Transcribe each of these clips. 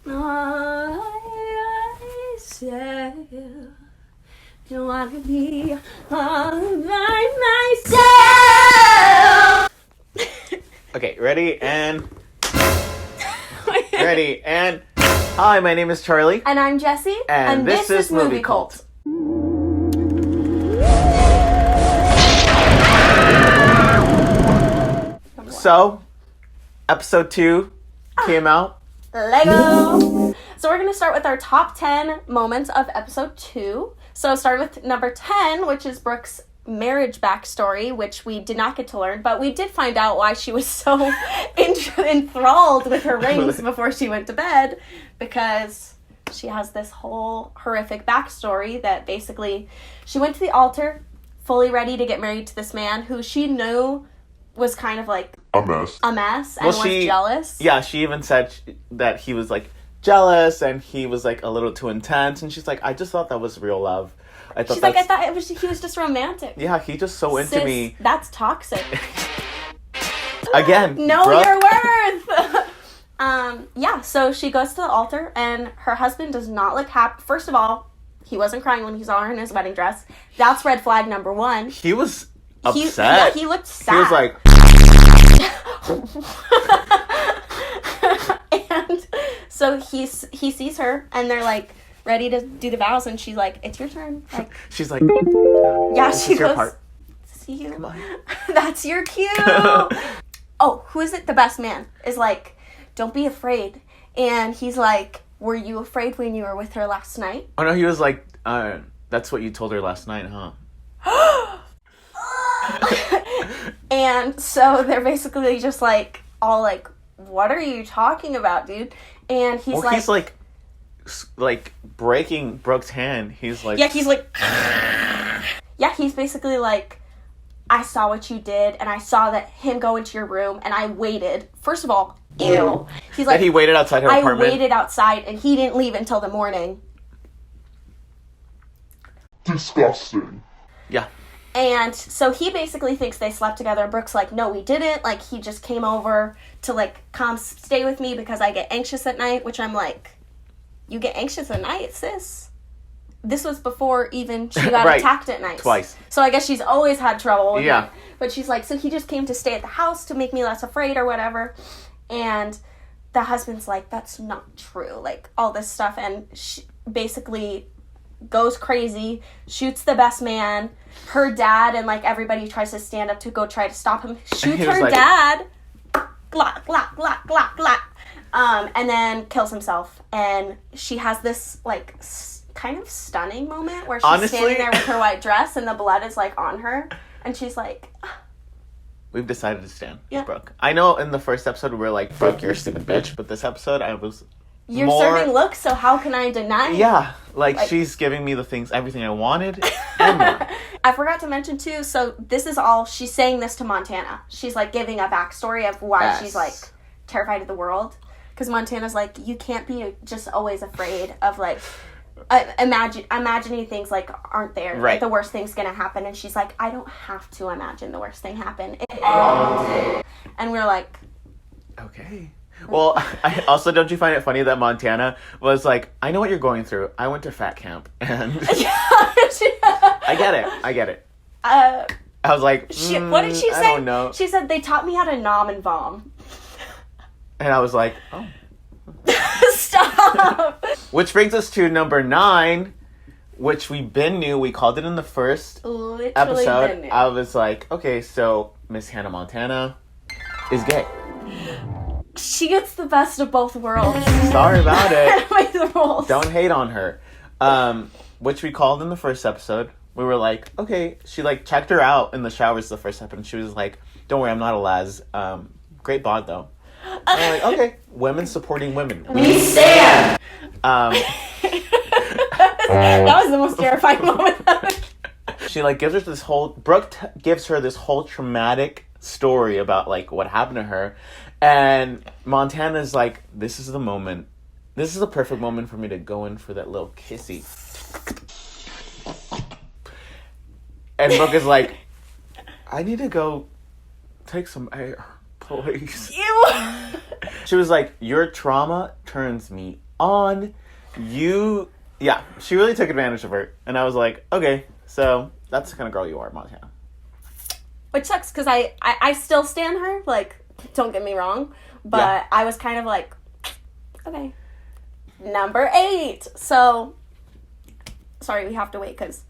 I say, you want to be all by myself. Okay, ready and... Ready and... Hi, my name is Charlie. And I'm Jessie. And this is MovieCult. So, episode 2 came out. Lego! So we're going to start with our top 10 moments of episode 2. So starting with number 10, which is Brooke's marriage backstory, which we did not get to learn, but we did find out why she was so enthralled with her rings before she went to bed, because she has this whole horrific backstory that basically she went to the altar fully ready to get married to this man who she knew was kind of like a mess and was jealous. Yeah, she even said that he was like jealous and he was like a little too intense, and she's like, I just thought that was real love. I thought he was just romantic. Yeah, he just so into me. That's toxic. Again, know Brooke. Your worth. Yeah, so she goes to the altar and her husband does not look happy. First of all, he wasn't crying when he saw her in his wedding dress. That's red flag number 1. He was upset. He looked sad. He was like... And so he sees her and they're like ready to do the vows, and she's like, it's your turn. Like, she's like, yeah, she goes, part. See you. Come on. That's your cue. Oh, who is it? The best man is like, don't be afraid. And he's like, were you afraid when you were with her last night? Oh no, he was like, that's what you told her last night, huh? And so they're basically just like, all like, what are you talking about, dude? And he's like breaking Brooke's hand. He's like... Yeah, he's like... Yeah, he's basically like, I saw what you did, and I saw that him go into your room, and I waited. First of all, ew. He's like... And he waited outside her apartment? I waited outside, and he didn't leave until the morning. Disgusting. Yeah. And so he basically thinks they slept together. Brooke's like, no, we didn't. Like, he just came over to, like, come stay with me because I get anxious at night, which I'm like, you get anxious at night, sis? This was before even she got attacked at night. Twice. So I guess she's always had trouble with yeah. it. But she's like, so he just came to stay at the house to make me less afraid or whatever. And the husband's like, that's not true. Like, all this stuff. And she basically goes crazy, shoots the best man. Her dad and, like, everybody tries to stand up to go try to stop him. Shoots her like... dad. Glock, glock, glock, glock, glock. And then kills himself. And she has this, like, kind of stunning moment where she's standing there with her white dress and the blood is, like, on her. And she's like... We've decided to stand with Brooke. I know in the first episode we were like, Brooke, you're a stupid bitch. But this episode I was... You're serving looks, so how can I deny it? Yeah, like she's giving me everything I wanted and more. I forgot to mention, too, so this is all, she's saying this to Montana. She's, like, giving a backstory of why she's, like, terrified of the world. Because Montana's like, you can't be just always afraid of, like, imagining things, like, aren't there. Right. Like, the worst thing's gonna happen. And she's like, I don't have to imagine the worst thing happen. And we're like... Okay. Well, I also, don't you find it funny that Montana was like, I know what you're going through. I went to fat camp, and I get it. I was like, what did she say? I don't know. She said, they taught me how to nom and vom. And I was like, oh. Stop! Which brings us to number 9, which we knew. We called it in the first episode. I was like, okay, so Miss Hannah Montana is gay. She gets the best of both worlds. Sorry about it. The rules. Don't hate on her. Which we called in the first episode. We were like, okay. She like checked her out in the showers the first episode, and she was like, don't worry, I'm not a las. Great bod though. And I'm like, okay. Women supporting women. We stand. That was the most terrifying moment. She like gives her this whole... Brooke gives her this whole traumatic story about like what happened to her. And Montana's like, this is the moment. This is the perfect moment for me to go in for that little kissy. And Brooke is like, I need to go take some air, please. Ew. She was like, your trauma turns me on. Yeah, she really took advantage of her. And I was like, okay, so that's the kind of girl you are, Montana. Which sucks, because I still stand her, like, don't get me wrong. But Yeah. I was kind of like, okay. Number 8. So, sorry, we have to wait, because...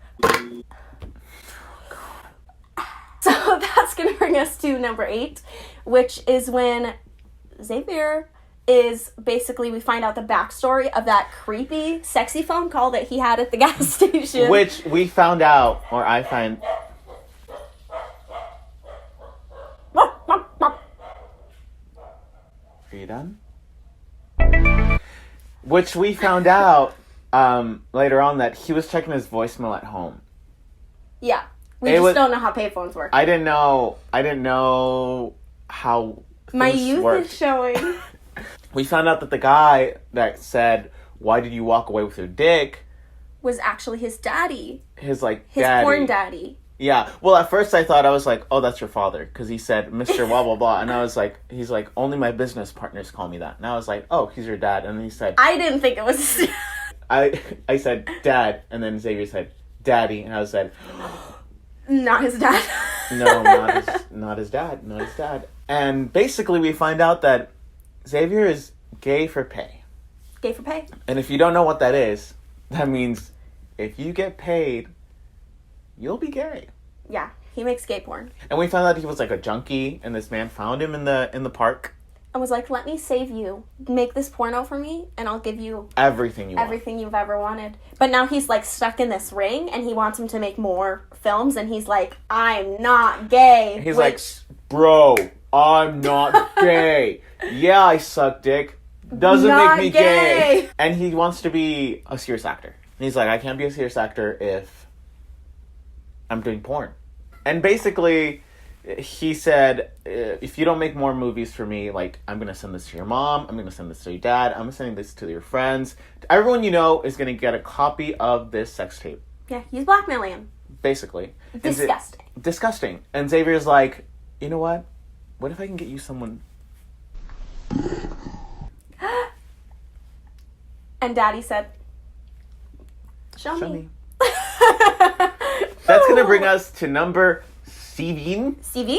So that's going to bring us to number 8, which is when Xavier is basically, we find out the backstory of that creepy, sexy phone call that he had at the gas station. Which we found out, or I find... Are you done? Which we found out later on that he was checking his voicemail at home. Yeah. We just don't know how payphones work. I didn't know how My things youth worked. is showing. We found out that the guy that said, "Why did you walk away with your dick?" was actually his daddy. His His porn daddy. Yeah. Well, at first I thought, I was like, "Oh, that's your father," because he said Mr. blah blah blah, and I was like, he's like, "Only my business partners call me that." And I was like, "Oh, he's your dad," and then he said, I didn't think it was his dad. I said dad, and then Xavier said daddy, and I said, Not his dad. no, not his dad. And basically we find out that Xavier is gay for pay. Gay for pay. And if you don't know what that is, that means if you get paid, you'll be gay. Yeah, he makes gay porn. And we found out he was like a junkie, and this man found him in the park. And was like, let me save you. Make this porno for me, and I'll give you Everything you've ever wanted. But now he's like stuck in this ring, and he wants him to make more films, and he's like, I'm not gay. He's like, bro, I'm not gay. Yeah, I suck dick. Doesn't Not make me gay. gay. And he wants to be a serious actor. And he's like, I can't be a serious actor if I'm doing porn. And basically, he said, if you don't make more movies for me, like, I'm going to send this to your mom, I'm going to send this to your dad, I'm sending this to your friends. Everyone you know is going to get a copy of this sex tape. Yeah, he's blackmailing him. Basically. Disgusting. Disgusting. And Xavier's like, you know what? What if I can get you someone... And Daddy said, Show me. That's going to bring us to number 7. CV?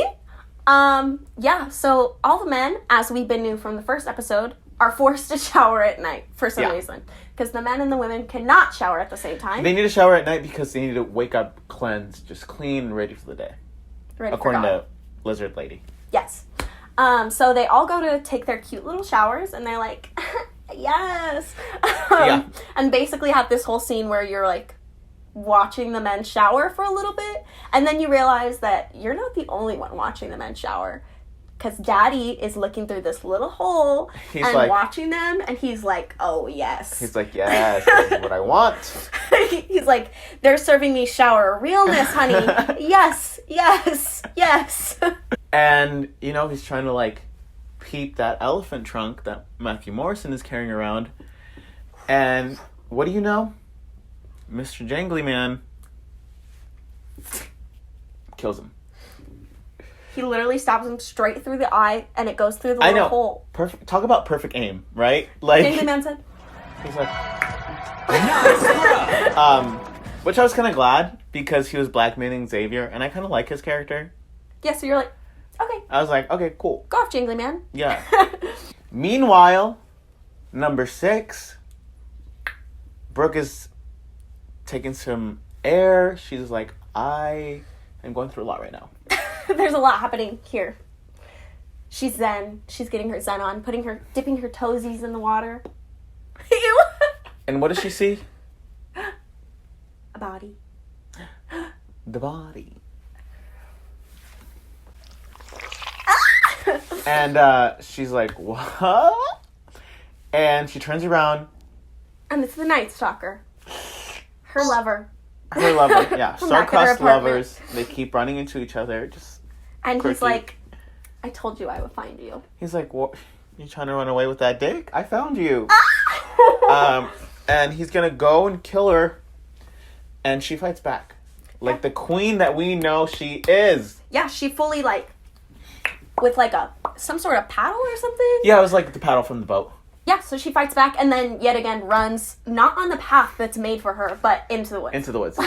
Yeah, so all the men, as we've been new from the first episode, are forced to shower at night for some reason. Because the men and the women cannot shower at the same time. They need to shower at night because they need to wake up cleansed, just clean and ready for the day. Ready according for God. to Lizard Lady. Yes. So they all go to take their cute little showers, and they're like, yes. Yeah. And basically have this whole scene where you're like watching the men shower for a little bit, and then you realize that you're not the only one watching the men shower, because Daddy is looking through this little hole and like, watching them, and he's like, oh yes. He's like, yes, this is what I want. He's like, they're serving me shower realness, honey. Yes, yes, yes. And, you know, he's trying to, like, peep that elephant trunk that Matthew Morrison is carrying around. And what do you know? Mr. Jangly Man kills him. He literally stabs him straight through the eye, and it goes through the little hole. Perfect. Talk about perfect aim, right? Like, Jangly Man said. He's like, which I was kind of glad because he was blackmailing Xavier, and I kind of like his character. Yeah, so you're like, okay, I was like, okay, cool. go off, Jangly Man. Yeah. Meanwhile, number 6, Brooke is taking some air. She's like, I am going through a lot right now. There's a lot happening here. She's zen. She's getting her zen on, dipping her toesies in the water. Ew. And what does she see? A body. The body. And she's like, what? And she turns around. And it's the Night Stalker. Her lover. Her lover, yeah. From back at her Star-crossed apartment. lovers. They keep running into each other. And quirky. he's like, I told you I would find you. He's like, what? You trying to run away with that dick? I found you. And he's going to go and kill her. And she fights back. Like the queen that we know she is. Yeah, she fully with some sort of paddle or something. Yeah, it was like the paddle from the boat. Yeah, so she fights back and then yet again runs, not on the path that's made for her, but into the woods. Into the woods.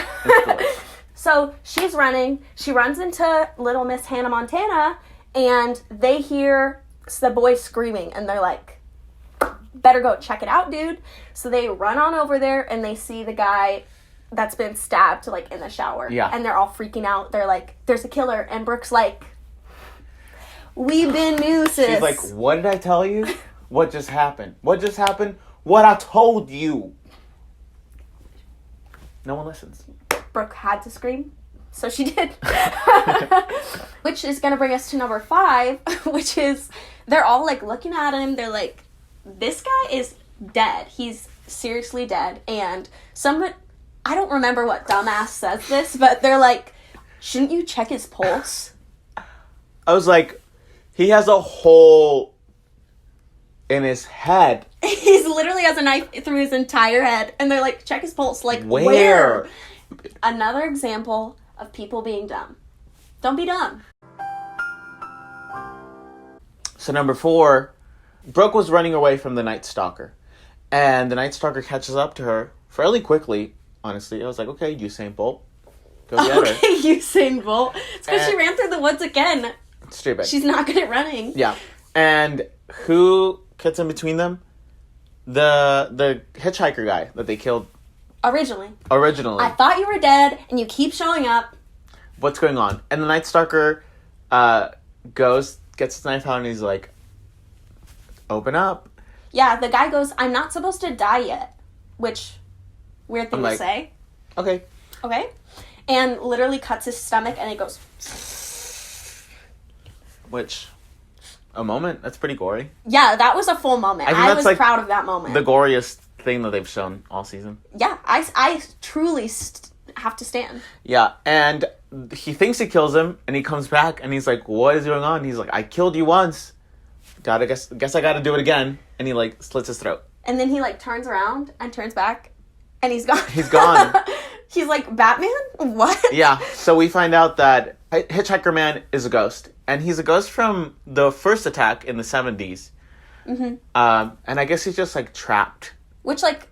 So she's running. She runs into Little Miss Hannah Montana, and they hear the boys screaming, and they're like, better go check it out, dude. So they run on over there, and they see the guy that's been stabbed, like, in the shower. Yeah. And they're all freaking out. They're like, there's a killer. And Brooke's like, we've been new, sis. She's like, what did I tell you? What just happened? What just happened? What I told you. No one listens. Brooke had to scream, so she did. Which is going to bring us to number 5, which is they're all, like, looking at him. They're like, this guy is dead. He's seriously dead. And I don't remember what dumbass says this, but they're like, shouldn't you check his pulse? I was like, he has a hole in his head. He's literally has a knife through his entire head. And they're like, check his pulse. Like, where? Another example of people being dumb. Don't be dumb. So number 4, Brooke was running away from the Night Stalker. And the Night Stalker catches up to her fairly quickly, honestly. I was like, okay, Usain Bolt. Go get her. Okay, Usain Bolt. It's because she ran through the woods again. Stupid. She's not good at running. Yeah. And who gets in between them? The hitchhiker guy that they killed Originally. originally. I thought you were dead, and you keep showing up. What's going on? And the Night Stalker gets his knife out, and he's like, open up. Yeah, the guy goes, I'm not supposed to die yet. Which, weird thing to say. Okay. Okay? And literally cuts his stomach, and it goes... Which, a moment, that's pretty gory. Yeah, that was a full moment. I was like proud of that moment. The goriest thing that they've shown all season. Yeah, I truly have to stand. Yeah, and he thinks he kills him, and he comes back, and he's like, what is going on? He's like, I killed you once. Guess I gotta do it again. And he, like, slits his throat. And then he, like, turns around and turns back, and he's gone. He's gone. He's like, Batman? What? Yeah, so we find out that Hitchhiker Man is a ghost. And he's a ghost from the first attack in the 70s. Mm-hmm. And I guess he's just, like, trapped. Which, like,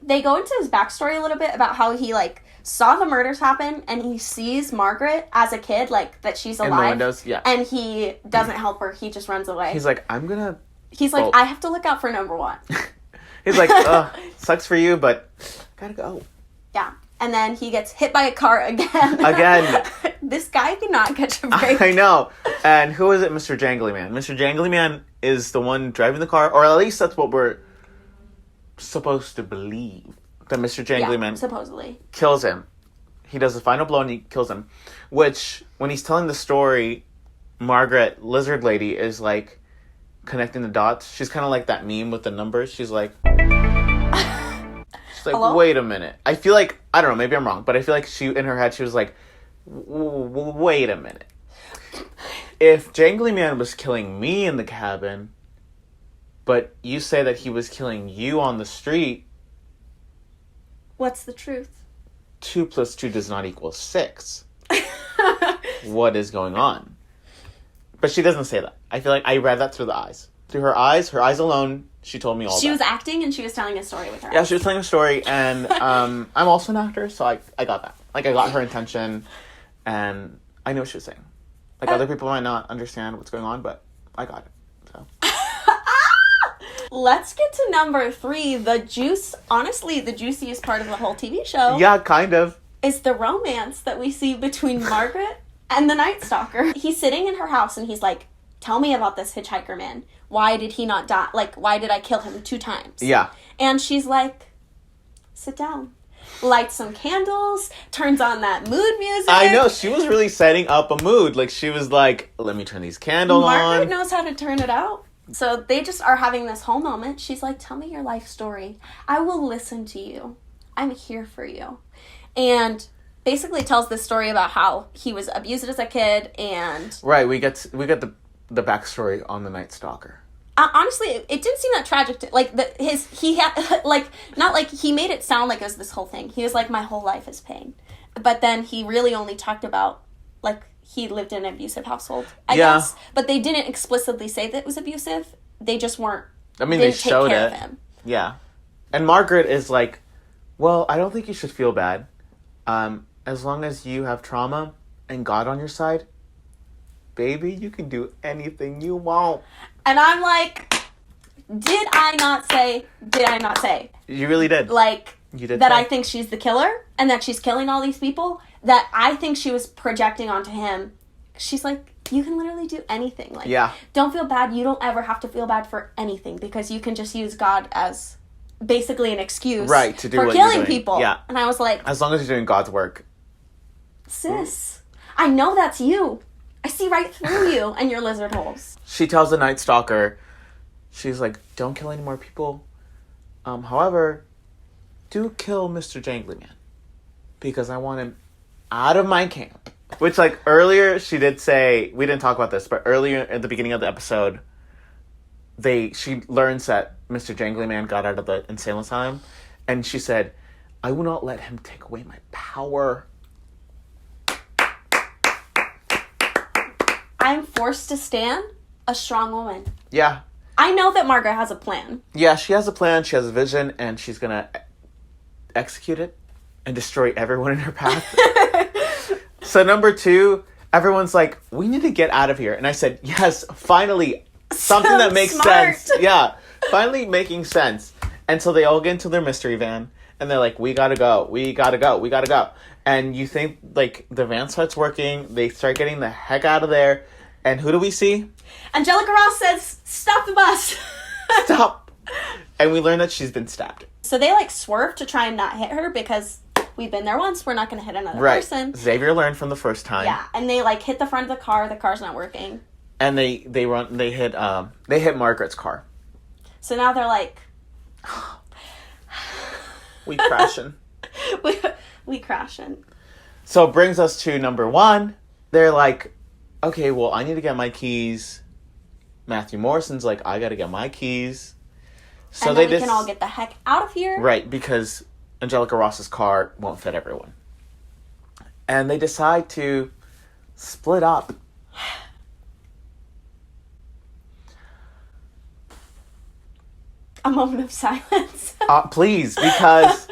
they go into his backstory a little bit about how he, like, saw the murders happen, and he sees Margaret as a kid, like, that she's alive. In the windows, yeah. And he doesn't help her. He just runs away. He's like, He's like, I have to look out for number 1. He's like, sucks for you, but gotta go. Yeah. And then he gets hit by a car again. Again. This guy cannot catch a break. I know. And who is it? Mr. Jangly Man. Mr. Jangly Man is the one driving the car, or at least that's what we're supposed to believe. That Mr. Jangly Man supposedly kills him. He does the final blow and he kills him. Which, when he's telling the story, Margaret, Lizard Lady, is like connecting the dots. She's kind of like that meme with the numbers. She's like, Hello? Wait a minute. I feel like, I don't know, maybe I'm wrong, but I feel like she, in her head, she was like, wait a minute. If Jangly Man was killing me in the cabin, but you say that he was killing you on the street, what's the truth? 2 + 2 does not equal 6. What is going on? But she doesn't say that. I feel like I read that through the eyes. Through her eyes alone, she told me all She that. was acting and she was telling a story with her Yeah, eyes. she was telling a story, and I'm also an actor, so I got that. Like, I got her intention, and I know what she was saying. Like, other people might not understand what's going on, but I got it. So. Let's get to number 3. Honestly, the juiciest part of the whole TV show. Yeah, kind of. Is the romance that we see between Margaret and the Night Stalker. He's sitting in her house and he's like, tell me about this hitchhiker man. Why did he not die? Like, why did I kill him 2 times? Yeah. And she's like, sit down. Lights some candles, turns on that mood music. I know, she was really setting up a mood. Like, she was like, let me turn these candles on. Margaret knows how to turn it out. So they just are having this whole moment. She's like, tell me your life story. I will listen to you. I'm here for you. And basically tells this story about how he was abused as a kid and... Right, we get the backstory on the Night Stalker. Honestly, it didn't seem that tragic. Not like he made it sound like it was this whole thing. He was like, my whole life is pain. But then he really only talked about, like, he lived in an abusive household, I guess. But they didn't explicitly say that it was abusive. They just weren't I mean, didn't they take showed care it. of him. Yeah. And Margaret is like, well, I don't think you should feel bad. As long as you have trauma and God on your side, baby, you can do anything you want. And I'm like, did I not say? You really did. Like, You did that say. I think she's the killer and that she's killing all these people, that I think she was projecting onto him. She's like, you can literally do anything. Like, Yeah. don't feel bad. You don't ever have to feel bad for anything because you can just use God as basically an excuse Right, to do for what you're killing doing. people. Yeah. And I was like, As long as you're doing God's work. sis, I know that's you. I see right through you and your lizard holes. She tells the Night Stalker, she's like, don't kill any more people. However, do kill Mr. Jangly Man. Because I want him out of my camp. Which, like, earlier she did say, we didn't talk about this, but earlier at the beginning of the episode, she learns that Mr. Jangly Man got out of the insane asylum. And she said, I will not let him take away my power. I'm forced to stand a strong woman. Yeah. I know that Margaret has a plan. Yeah, she has a plan, she has a vision, and she's gonna execute it and destroy everyone in her path. So number 2, everyone's like, we need to get out of here. And I said, yes, finally, something So that makes smart. sense. Yeah, finally making sense. And so they all get into their mystery van, and they're like, we gotta go. And you think, like, the van starts working, they start getting the heck out of there, and who do we see? Angelica Ross says, stop the bus. Stop! And we learn that she's been stabbed. So they, like, swerve to try and not hit her because we've been there once. We're not going to hit another Right. person. Xavier learned from the first time. Yeah, and they, like, hit the front of the car. The car's not working. And they hit Margaret's car. So now they're like, We crashing. we crashing. So it brings us to number 1. They're like, okay, well, I need to get my keys. Matthew Morrison's like, I gotta get my keys. So and then we can all get the heck out of here. Right, because Angelica Ross's car won't fit everyone. And they decide to split up. A moment of silence. Please, because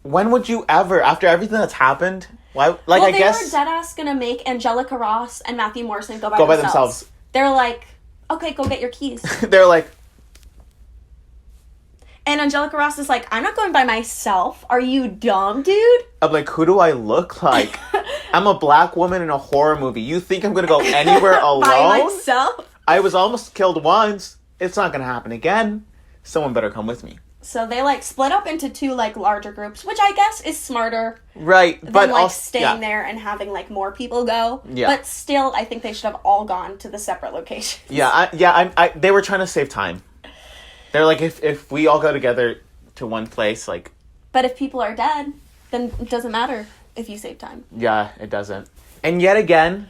when would you ever, after everything that's happened, why? Like, well, I guess they were deadass gonna make Angelica Ross and Matthew Morrison go by themselves. They're like, okay, go get your keys. They're like, And Angelica Ross is like, I'm not going by myself. Are you dumb, dude? I'm like, who do I look like? I'm a black woman in a horror movie. You think I'm gonna go anywhere alone? By myself? I was almost killed once. It's not gonna happen again. Someone better come with me. So they, like, split up into 2, like, larger groups, which I guess is smarter Right, than, but like, also, staying there and having, like, more people go. Yeah. But still, I think they should have all gone to the separate locations. Yeah, they were trying to save time. They're like, if we all go together to one place, like... But if people are dead, then it doesn't matter if you save time. Yeah, it doesn't. And yet again,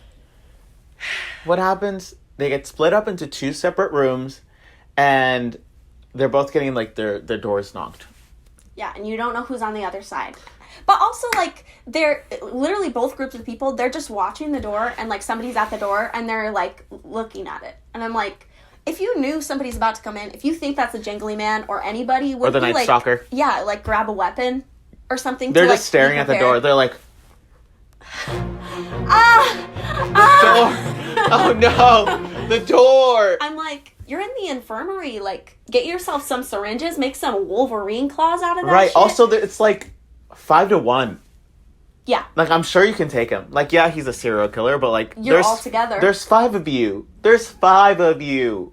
what happens? They get split up into 2 separate rooms, and they're both getting, like, their doors knocked. Yeah, and you don't know who's on the other side. But also, like, they're literally both groups of people, they're just watching the door, and, like, somebody's at the door, and they're, like, looking at it. And I'm like, if you knew somebody's about to come in, if you think that's a Jangly Man or anybody, would Or the you, Night like, Stalker. Yeah, like, grab a weapon or something. They're to, just staring at the door. They're like, Door! oh no, the door! I'm like, you're in the infirmary. Like, get yourself some syringes, make some Wolverine claws out of that Right, shit. also, it's like 5-1. Yeah. Like, I'm sure you can take him. Like, yeah, he's a serial killer, but, like... You're all together. There's 5 of you. There's 5 of you.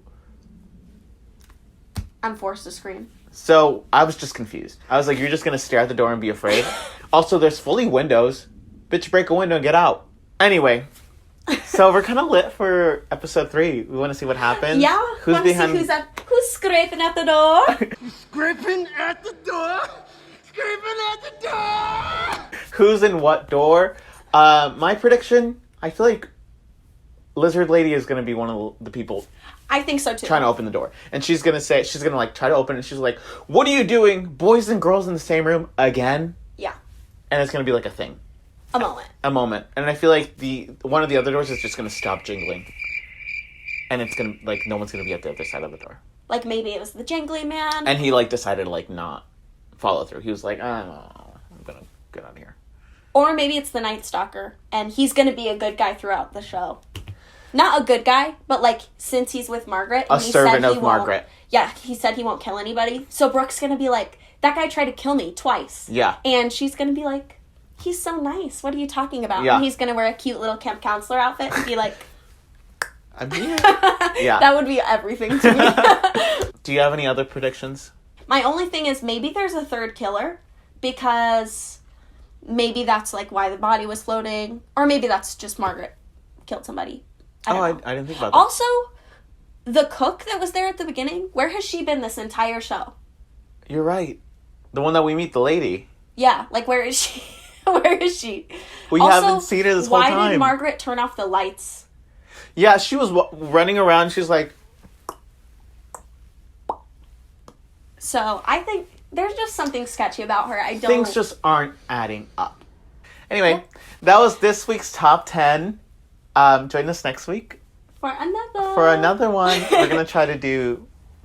I'm forced to scream. So, I was just confused. I was like, you're just gonna stare at the door and be afraid? Also, there's fully windows. Bitch, break a window and get out. Anyway. So, we're kind of lit for episode 3. We want to see what happens. Yeah? Who's behind... Who's scraping at the door? Scraping at the door! Scraping at the door! Who's in what door? My prediction, I feel like Lizard Lady is going to be one of the people I think so, too. trying to open the door. And she's going to like try to open it, and she's like, what are you doing? Boys and girls in the same room again? Yeah. And it's going to be like a thing. A moment. And I feel like one of the other doors is just going to stop jingling. And it's going to, like, no one's going to be at the other side of the door. Like, maybe it was the jangly man. And he, like, decided to, like, not follow through. He was like, I'm gonna get out of here. Or maybe it's the Night Stalker, and he's gonna be a good guy throughout the show. Not a good guy, but, like, since he's with Margaret... A servant of Margaret. Yeah, he said he won't kill anybody. So Brooke's gonna be like, that guy tried to kill me twice. Yeah. And she's gonna be like, he's so nice. What are you talking about? Yeah. And he's gonna wear a cute little camp counselor outfit and be like... I'm here. Yeah. That would be everything to me. Do you have any other predictions? My only thing is maybe there's a third killer, because maybe that's, like, why the body was floating. Or maybe that's just Margaret killed somebody. I didn't think about that. Also, the cook that was there at the beginning, where has she been this entire show? You're right. The one that we meet, the lady. Yeah, like, where is she? Where is she? We Also, haven't seen her this whole time. Why did Margaret turn off the lights? Yeah, she was running around. She's like... So, I think there's just something sketchy about her. Things just aren't adding up. Anyway, that was this week's Top 10. Join us next week. For another one. We're going to try to do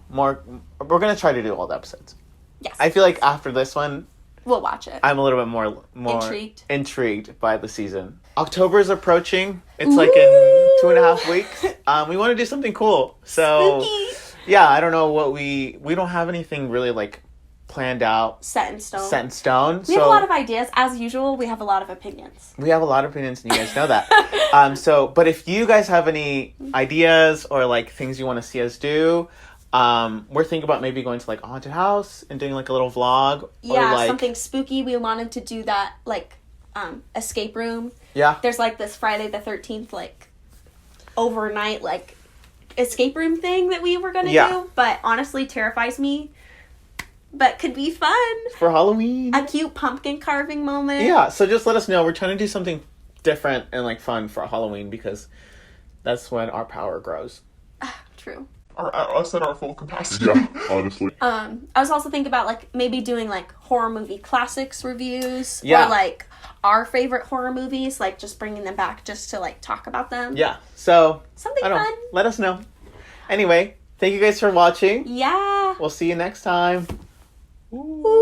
more... We're going to try to do all the episodes. Yes. I feel like after this one... We'll watch it. I'm a little bit more intrigued by the season. October is approaching. It's like in 2.5 weeks. We want to do something cool. So, spooky. Yeah, I don't know what we don't have anything really like planned out. Set in stone. We have a lot of ideas. As usual, we have a lot of opinions. We have a lot of opinions, and you guys know that. But if you guys have any ideas or like things you want to see us do, we're thinking about maybe going to like a haunted house and doing like a little vlog. Yeah, or, like, something spooky. We wanted to do that, like, escape room. Yeah. There's like this Friday the 13th, like, overnight, like, escape room thing that we were gonna do, but honestly terrifies me. But could be fun. For Halloween. A cute pumpkin carving moment. Yeah, so just let us know. We're trying to do something different and like fun for Halloween because that's when our power grows. True. Us at our full capacity. Yeah, honestly. I was also thinking about like maybe doing like horror movie classics reviews. Yeah. Or like our favorite horror movies, like just bringing them back just to like talk about them. Yeah. So something fun. Let us know. Anyway, thank you guys for watching. Yeah. We'll see you next time. Ooh.